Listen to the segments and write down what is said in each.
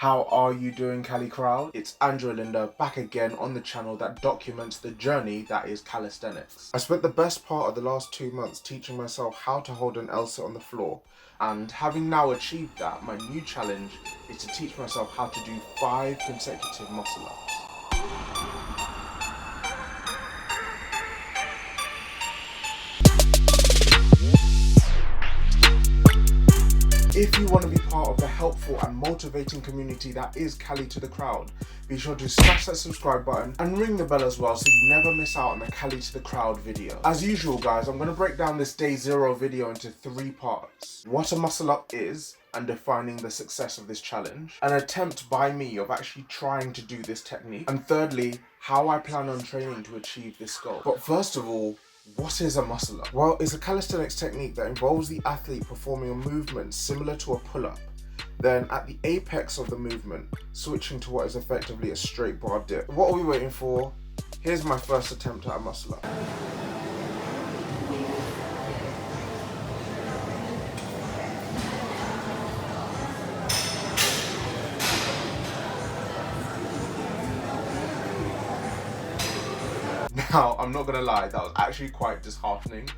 How are you doing, Cali Crowd? It's Andrew Linda back again on the channel that documents the journey that is calisthenics. I spent the best part of the last 2 months teaching myself how to hold an L-sit on the floor, and having now achieved that, my new challenge is to teach myself how to do 5 consecutive muscle ups. If you want to be part of the helpful and motivating community that is Cali To The Crowd, be sure to smash that subscribe button and ring the bell as well so you never miss out on the Cali To The Crowd video. As usual guys, I'm going to break down this day 0 video into 3 parts. What a muscle up is and defining the success of this challenge. An attempt by me of actually trying to do this technique. And thirdly, how I plan on training to achieve this goal. But first of all, what is a muscle up? Well, it's a calisthenics technique that involves the athlete performing a movement similar to a pull-up. Then at the apex of the movement, switching to what is effectively a straight bar dip. What are we waiting for? Here's my first attempt at a muscle up. Now, I'm not gonna lie, that was actually quite disheartening.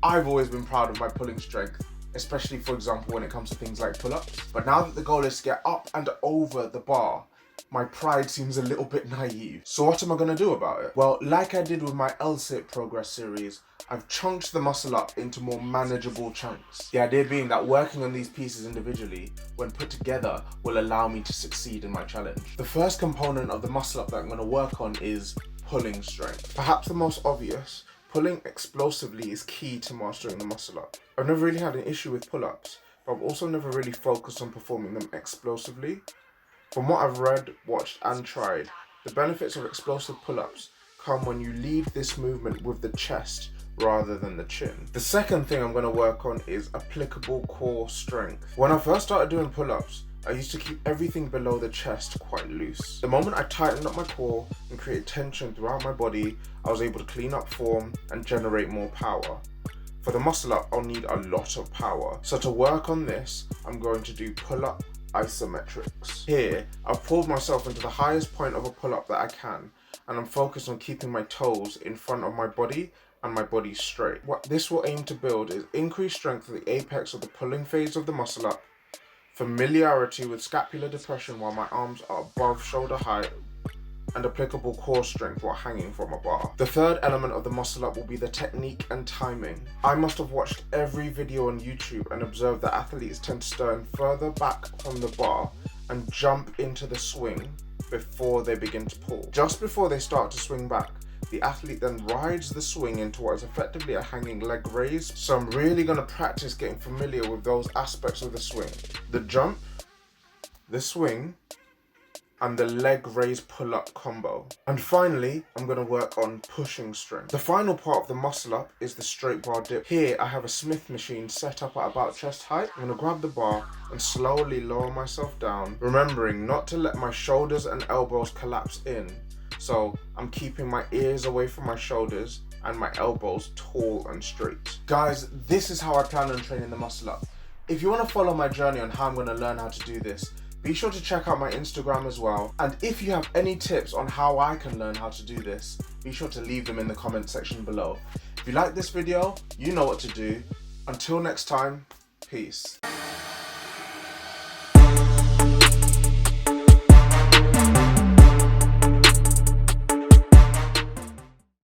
I've always been proud of my pulling strength, especially for example when it comes to things like pull-ups. But now that the goal is to get up and over the bar, my pride seems a little bit naive. So what am I gonna do about it? Well, like I did with my L-sit progress series, I've chunked the muscle up into more manageable chunks. The idea being that working on these pieces individually, when put together, will allow me to succeed in my challenge. The first component of the muscle up that I'm gonna work on is pulling strength. Perhaps the most obvious, pulling explosively is key to mastering the muscle up. I've never really had an issue with pull-ups, but I've also never really focused on performing them explosively. From what I've read, watched and tried, the benefits of explosive pull-ups come when you lead this movement with the chest rather than the chin. The second thing I'm going to work on is applicable core strength. When I first started doing pull-ups, I used to keep everything below the chest quite loose. The moment I tightened up my core and created tension throughout my body, I was able to clean up form and generate more power. For the muscle up, I'll need a lot of power. So to work on this, I'm going to do pull-up isometrics. Here, I've pulled myself into the highest point of a pull-up that I can, and I'm focused on keeping my toes in front of my body and my body straight. What this will aim to build is increased strength at the apex of the pulling phase of the muscle up, familiarity with scapular depression while my arms are above shoulder height, and applicable core strength while hanging from a bar. The third element of the muscle up will be the technique and timing. I must have watched every video on YouTube and observed that athletes tend to stand further back from the bar and jump into the swing before they begin to pull. Just before they start to swing back, the athlete then rides the swing into what is effectively a hanging leg raise. So I'm really going to practice getting familiar with those aspects of the swing. The jump, the swing, and the leg raise pull-up combo. And finally, I'm going to work on pushing strength. The final part of the muscle up is the straight bar dip. Here, I have a Smith machine set up at about chest height. I'm going to grab the bar and slowly lower myself down, remembering not to let my shoulders and elbows collapse in. So I'm keeping my ears away from my shoulders and my elbows tall and straight. Guys, this is how I plan on training the muscle up. If you want to follow my journey on how I'm going to learn how to do this, be sure to check out my Instagram as well. And if you have any tips on how I can learn how to do this, be sure to leave them in the comment section below. If you like this video, you know what to do. Until next time, peace.